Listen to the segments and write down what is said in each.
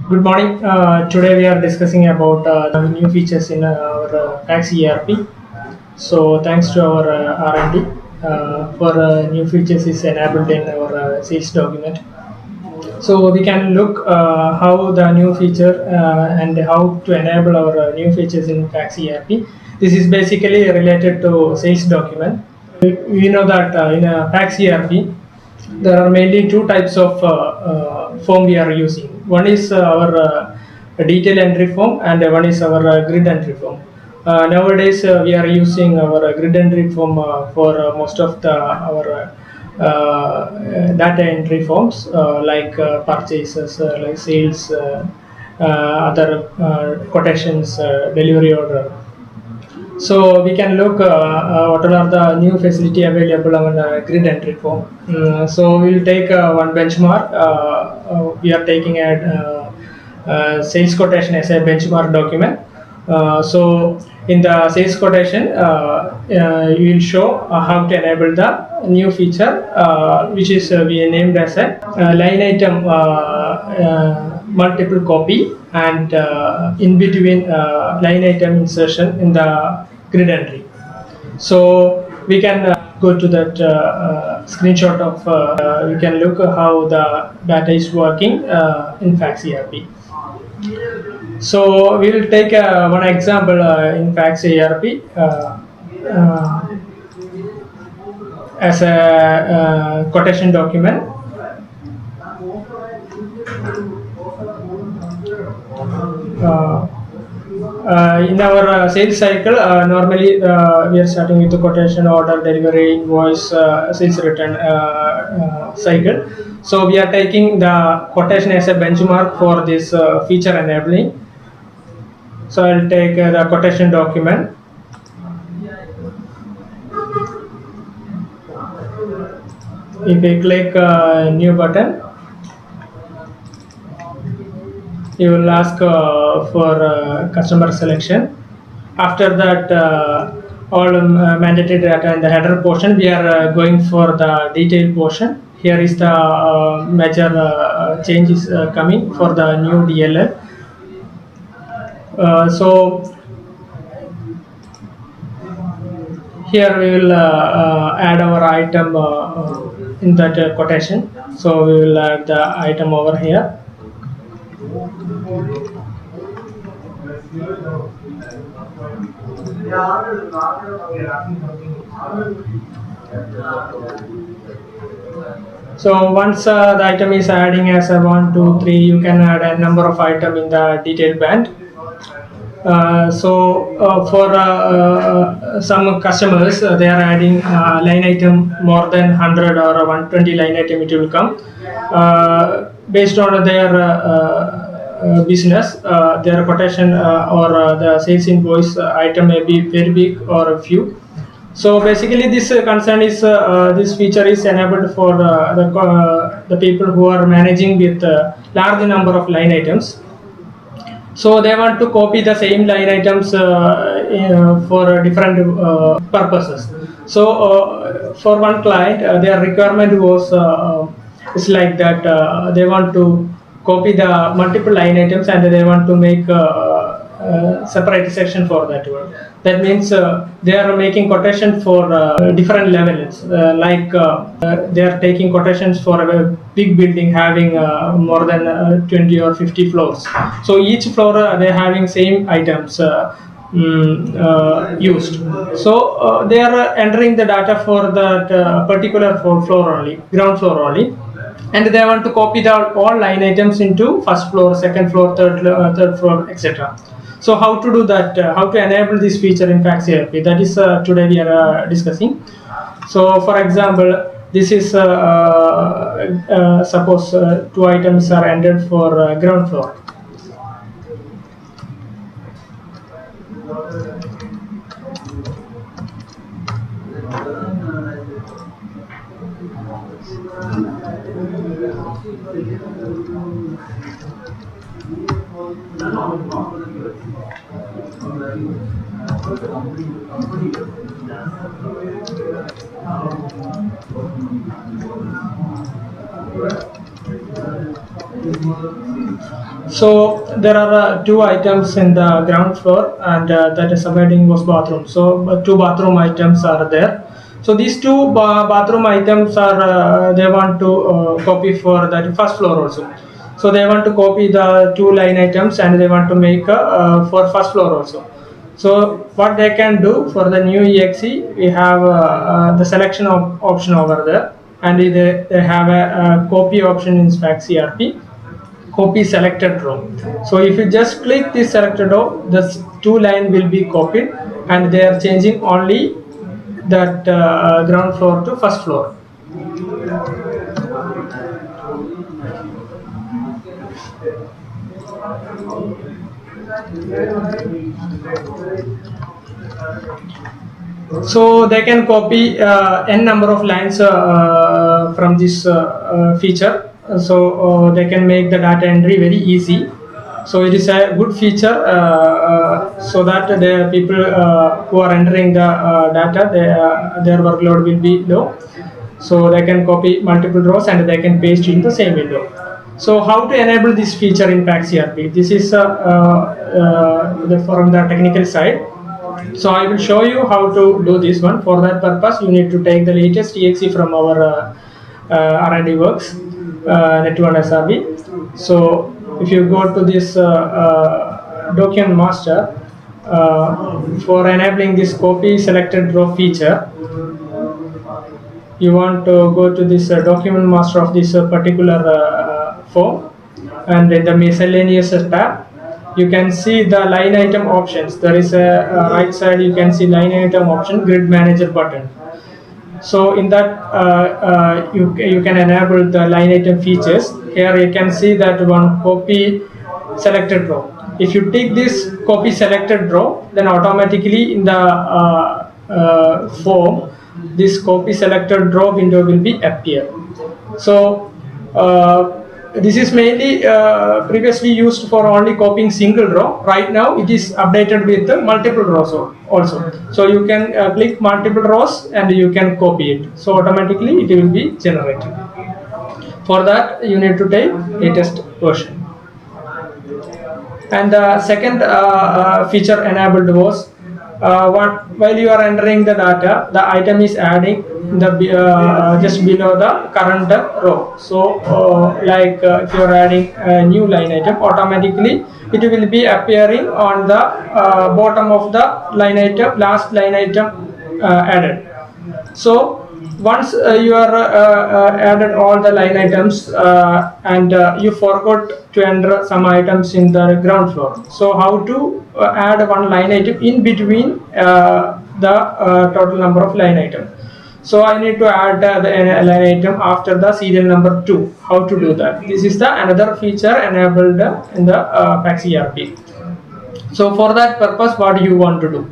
Good morning. Today we are discussing about the new features in our Tax ERP. So thanks to our R&D for new features is enabled in our sales document. So we can look how the new feature and how to enable our new features in Tax ERP. This is basically related to sales document. We know that in a Tax ERP there are mainly two types of form we are using. One is our detail entry form, and one is our grid entry form. Nowadays, we are using our grid entry form for most of the our data entry forms like purchases, like sales, other quotations, delivery order. So we can look what are the new facility available on grid entry form. So we will take one benchmark. We are taking a sales quotation as a benchmark document. So in the sales quotation, you will show how to enable the new feature, which is we named as a line item multiple copy, and in between line item insertion in the grid entry. So we can go to that screenshot of we can look how the data is working in Fax ERP. So we will take one example in Fax ERP as a quotation document. Uh, in our sales cycle, normally we are starting with the quotation, order, delivery, invoice, sales return cycle. So we are taking the quotation as a benchmark for this feature enabling. So I'll take the quotation document. If we click new button, you will ask for customer selection. After that, all mandatory data in the header portion, we are going for the detailed portion. Here is the major changes coming for the new DLL. So here we will add our item in that quotation. So we will add the item over here. So once the item is adding as a 1, 2, 3, you can add a number of item in the detail band. For some customers, they are adding line item more than 100 or 120 line item, it will come based on their business. Their quotation or the sales invoice item may be very big or a few. So basically, this concern is this feature is enabled for the people who are managing with large number of line items. So they want to copy the same line items for different purposes. So for one client, their requirement was is like that they want to copy the multiple line items, and they want to make separate section for that one. That means they are making quotation for different levels, they are taking quotations for a big building having more than 20 or 50 floors. So each floor they are having same items used. So they are entering the data for that particular floor only, ground floor only, and they want to copy the all line items into first floor, second floor, third floor, etc. So how to do that? How to enable this feature in Fax ERP? That is today we are discussing. So for example, this is suppose two items are entered for ground floor. So there are two items in the ground floor, and that is subheading was bathroom. So two bathroom items are there. So these two bathroom items are they want to copy for the first floor also. So they want to copy the two line items and they want to make for first floor also. So what they can do for the new exe, we have the selection option over there, and they have a copy option in Spax ERP, copy selected row. So if you just click this selected row, this two line will be copied, and they are changing only that ground floor to first floor. So they can copy n number of lines from this feature. So they can make the data entry very easy. So it is a good feature so that the people who are entering the data, their workload will be low. So they can copy multiple rows and they can paste in the same window. So how to enable this feature in Pax ERP? This is from the technical side. So I will show you how to do this one. For that purpose, you need to take the latest exe from our R&D works, Net1 SRB. So if you go to this document master, for enabling this copy selected row feature, you want to go to this document master of this particular form, and in the miscellaneous tab you can see the line item options. There is a right side, you can see line item option, grid manager button. So in that you can enable the line item features. Here you can see that one copy selected row. If you take this copy selected row, then automatically in the form this copy selected row window will be appear. So this is mainly previously used for only copying single row. Right now it is updated with multiple rows also. So you can click multiple rows and you can copy it. So automatically it will be generated. For that you need to take latest version. And the second feature enabled was while you are entering the data, the item is adding the just below the current row. So like if you are adding a new line item, automatically it will be appearing on the bottom of the line item, last line item added. So once you are added all the line items and you forgot to enter some items in the ground floor. So how to add one line item in between the total number of line items. So I need to add the line item after the serial number 2. How to do that? This is the another feature enabled in the Pax ERP. So for that purpose, what do you want to do?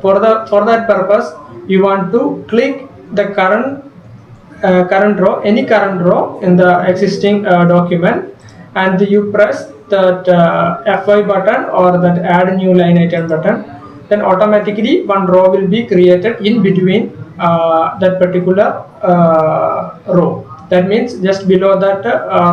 For that purpose, you want to click the current row, any current row in the existing document, and you press that F5 button or that add new line item button. Then automatically one row will be created in between that particular row. That means just below that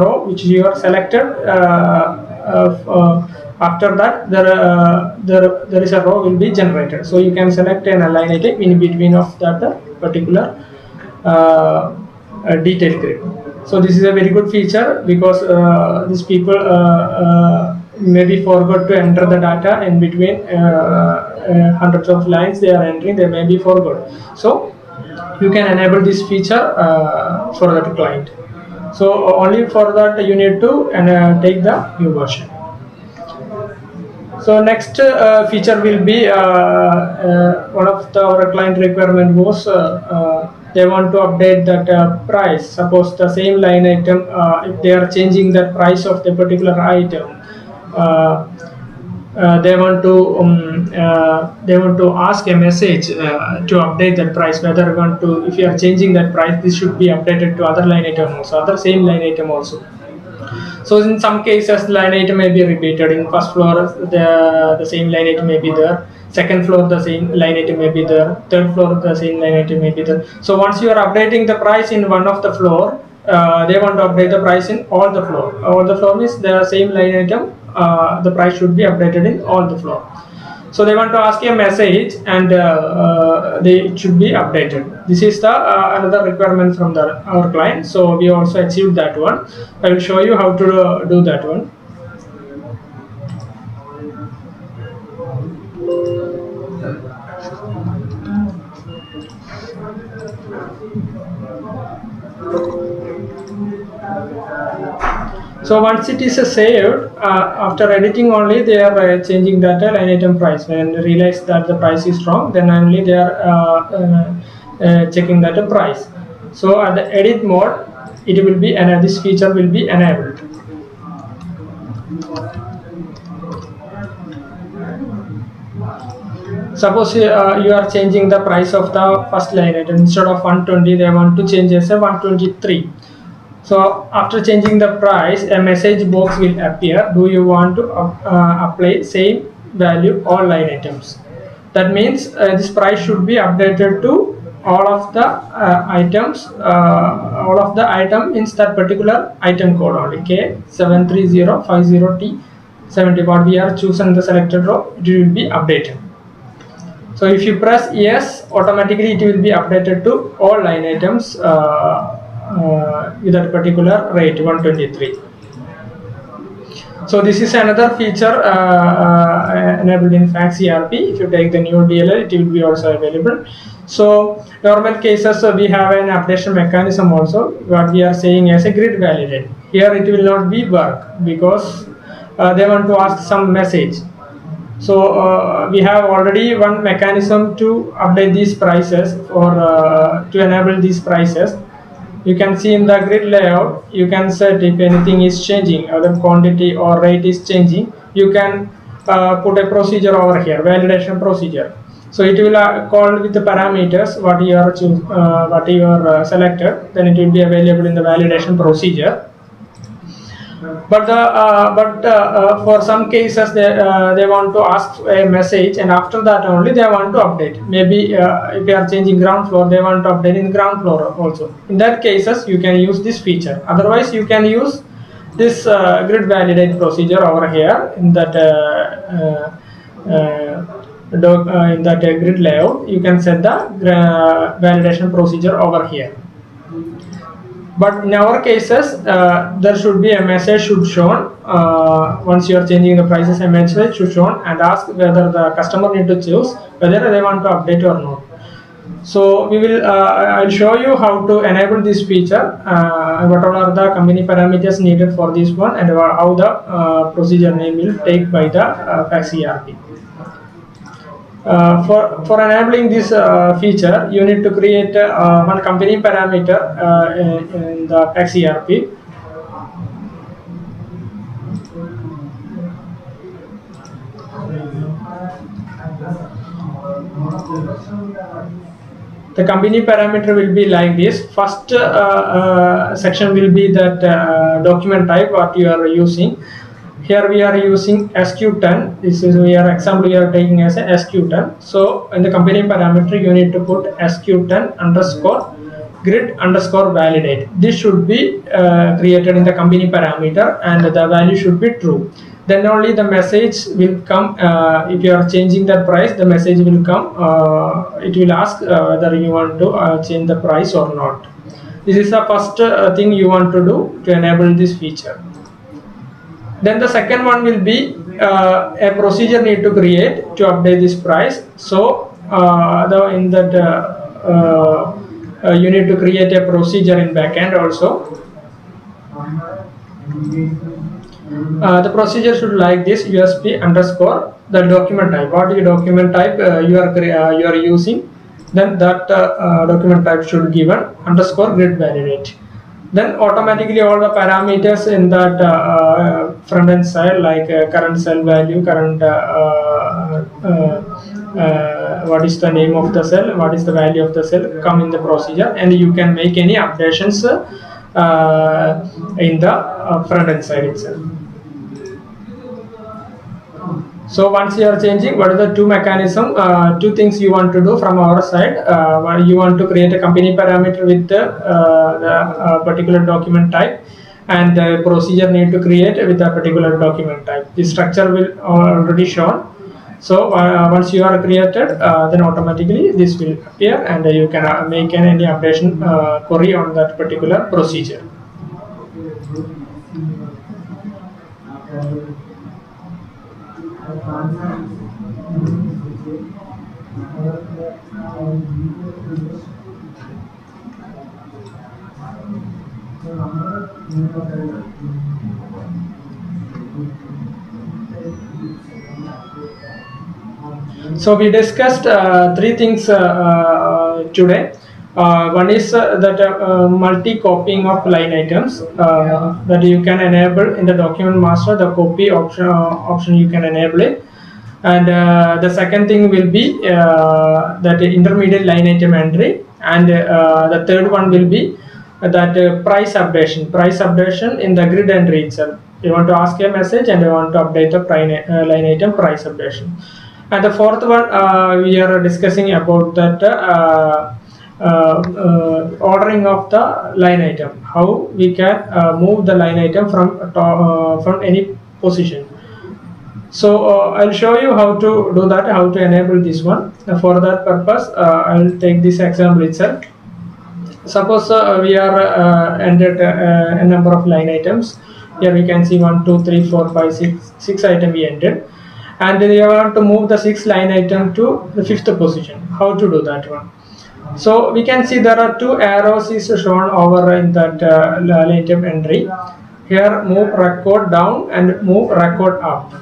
row which you are selected. After that there is a row will be generated. So you can select an line item in between of that particular detail grid. So this is a very good feature because these people maybe forgot to enter the data in between hundreds of lines they are entering, they may be forgot. So you can enable this feature for that client. So only for that you need to take the new version. So next feature will be one of our client requirement was they want to update that price. Suppose the same line item, if they are changing the price of the particular item, they want to ask a message to update that price. Whether if you are changing that price, this should be updated to other line item also, other same line item also. So in some cases, line item may be repeated. In first floor, the same line item may be there. Second floor, the same line item may be there. Third floor, the same line item may be there. So once you are updating the price in one of the floor, they want to update the price in all the floor. All the floor means the same line item, the price should be updated in all the floor. So they want to ask a message and it should be updated. This is the another requirement from our client. So we also achieved that one. I will show you how to do that one. So once it is saved, after editing only they are changing that line item price. When they realize that the price is wrong, then only they are checking that price. So at the edit mode, it will be this feature will be enabled. Suppose you are changing the price of the first line item. Instead of 120, they want to change as a 123. So after changing the price, a message box will appear. Do you want to apply same value all line items? That means this price should be updated to all of the items. All of the item means that particular item code only K730550T70. What we are chosen the selected row, it will be updated. So if you press yes, automatically it will be updated to all line items with that particular rate 123. So this is another feature enabled in Fax ERP. If you take the new DLL, it will be also available. So normal cases we have an updation mechanism also. What we are saying as a grid validate. Here it will not be work because they want to ask some message. So we have already one mechanism to update these prices or to enable these prices. You can see in the grid layout, you can set if anything is changing, either quantity or rate is changing. You can put a procedure over here, validation procedure. So it will call with the parameters what you are selected. Then it will be available in the validation procedure. But for some cases they want to ask a message, and after that only they want to update. Maybe if they are changing ground floor, they want to update in ground floor also. In that cases you can use this feature. Otherwise you can use this grid validate procedure over here in that grid layout. You can set the validation procedure over here. But in our cases, there should be a message should shown once you are changing the prices. A message should shown and ask whether the customer need to choose whether they want to update or not. So we will. I'll show you how to enable this feature. What all are the company parameters needed for this one, and how the procedure name will take by the Fax ERP. For enabling this feature, you need to create one company parameter in the Fax ERP. The company parameter will be like this. First section will be that document type what you are using. Here we are using SQ10. This is we are taking as a SQ10. So in the company parameter you need to put SQ10 underscore grid underscore validate. This should be created in the company parameter, and the value should be true. Then only the message will come. If you are changing the price, the message will come. It will ask whether you want to change the price or not. This is the first thing you want to do to enable this feature. Then the second one will be a procedure need to create to update this price. So in that you need to create a procedure in backend also. The procedure should like this: USP underscore the document type. What is the document type you are using? Then that document type should given underscore grid validate. Then automatically all the parameters in that front end side, like current cell value, current what is the name of the cell, what is the value of the cell, come in the procedure, and you can make any updations in the front end side itself. So once you are changing, what are the two mechanism, two things you want to do from our side? You want to create a company parameter with the particular document type, and the procedure need to create with a particular document type. The structure will already shown. So once you are created, then automatically this will appear, and you can make any updation query on that particular procedure. So we discussed three things today. One is that multi-copying of line items, that you can enable in the document master. The copy option you can enable it, and the second thing will be that intermediate line item entry, and the third one will be that price updation in the grid entry itself. You want to ask a message and you want to update the line item price updation. And the fourth one, we are discussing about that ordering of the line item, how we can move the line item from any position. So I'll show you how to do that, how to enable this one. For that purpose, I'll take this example itself. Suppose we are entered a number of line items. Here we can see 1, 2, 3, 4, 5, 6 items we entered, and then you want to move the 6th line item to the 5th position. How to do that one? So we can see there are two arrows is shown over in that line item entry. Here move record down and move record up.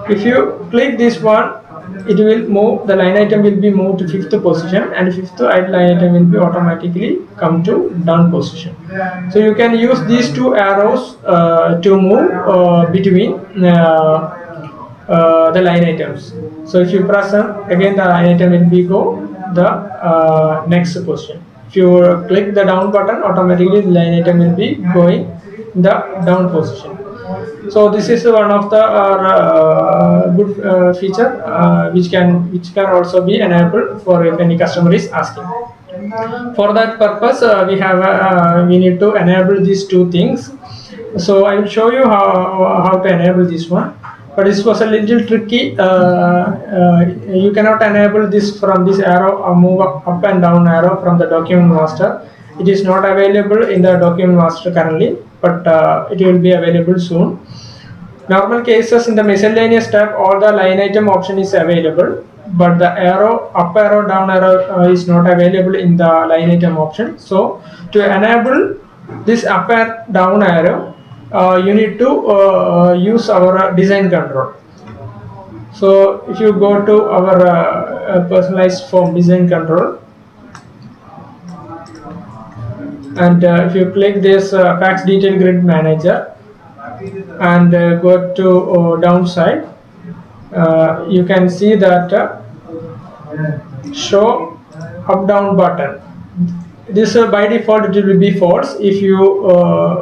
If you click this one, it will move, the line item will be moved to 5th position, and 5th line item will be automatically come to down position. So you can use these two arrows to move between the line items. So if you press again, the line item will be go the next position. If you click the down button, automatically the line item will be going the down position. So this is one of the good feature which can also be enabled for if any customer is asking. For that purpose, we need to enable these two things. So I will show you how to enable this one. But this was a little tricky. You cannot enable this from this arrow or move up and down arrow from the document master. It is not available in the document master currently, but it will be available soon. Normal cases in the miscellaneous tab, all the line item option is available, but the arrow up arrow down arrow is not available in the line item option. So to enable this up and down arrow, you need to use our design control. So if you go to our personalized form design control, and if you click this fax detail grid manager and go to downside, you can see that show up down button. This by default it will be false. If you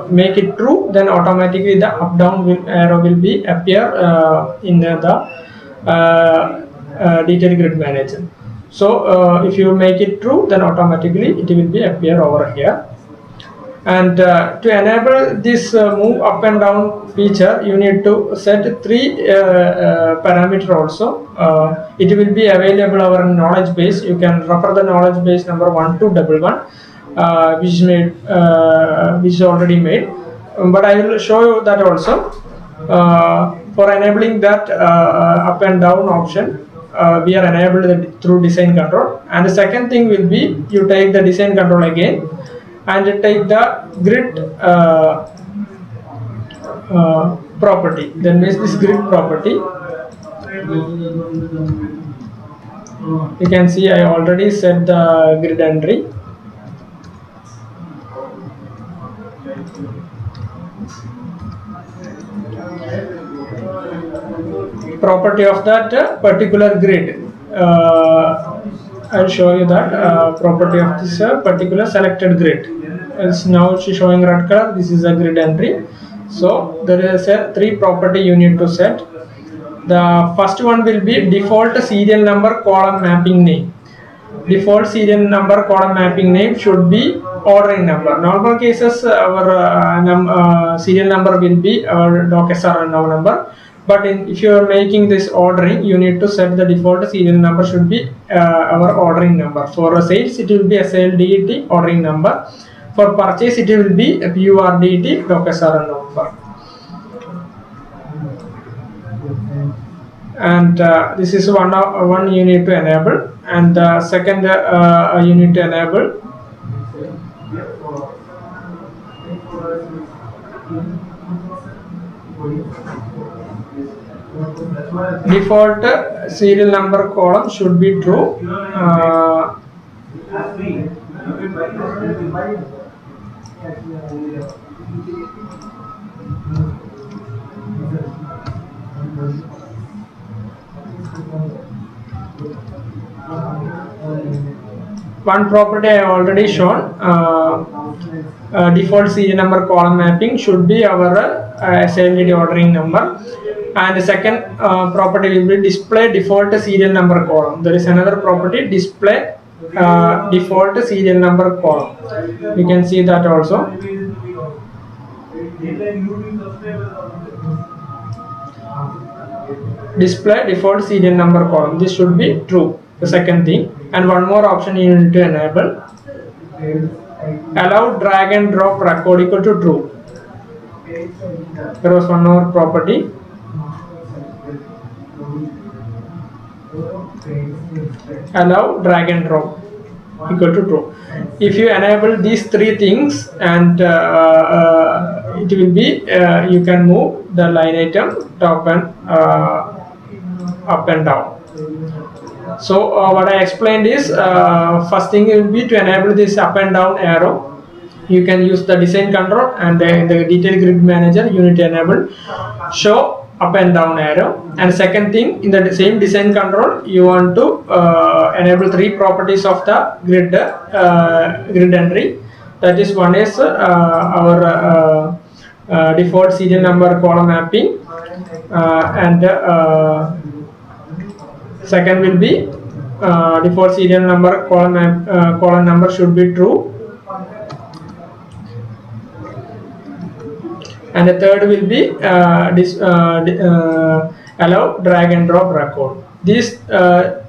make it true, then automatically the up down arrow will be appear in the detail grid manager. So if you make it true, then automatically it will be appear over here. And to enable this move up and down feature, you need to set 3 parameter also. It will be available our knowledge base. You can refer the knowledge base number 1211, which is made, which is already made. But I will show you that also. For enabling that up and down option, we are enabled through design control. And the second thing will be, you take the design control again and take the grid property. Then means this grid property. You can see I already set the grid entry. Property of that particular grid. I'll show you that property of this particular selected grid. It's now showing red color. This is a grid entry. So there is a 3 property you need to set. The first one will be default serial number column mapping name. Default serial number column mapping name should be ordering number. Normal cases, our serial number will be our docsr number. But if you are making this ordering, you need to set the default serial number should be our ordering number. For sales, it will be SLDT ordering number. For purchase, it will be PURDT docsr number. And this is one you need to enable, and second you need to enable default serial number column should be true. One property I already shown. Default serial number column mapping should be our SLDT ordering number, and the second property will be display default serial number column. There is another property, display default serial number column. You can see that also. Display default serial number column, this should be true, the second thing. And one more option you need to enable, allow drag and drop record equal to true. There was one more property, allow drag and drop equal to true. If you enable these three things, and it will be you can move the line item top and up and down. So what I explained is, first thing will be to enable this up and down arrow. You can use the design control, and in the detail grid manager you need to enable show up and down arrow. And second thing, in the same design control you want to enable three properties of the grid entry. That is, one is our default serial number column mapping, and second will be default serial number column number should be true, and the third will be allow drag and drop record. These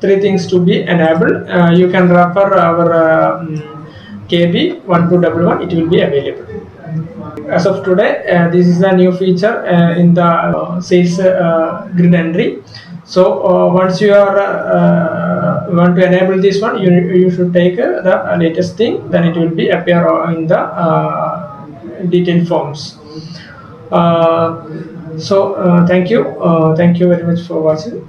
three things to be enabled. You can refer our KB 1211, it will be available. As of today, this is a new feature in the sales grid entry. So once you are want to enable this one, you should take the latest thing, then it will be appear in the detailed forms. Thank you very much for watching.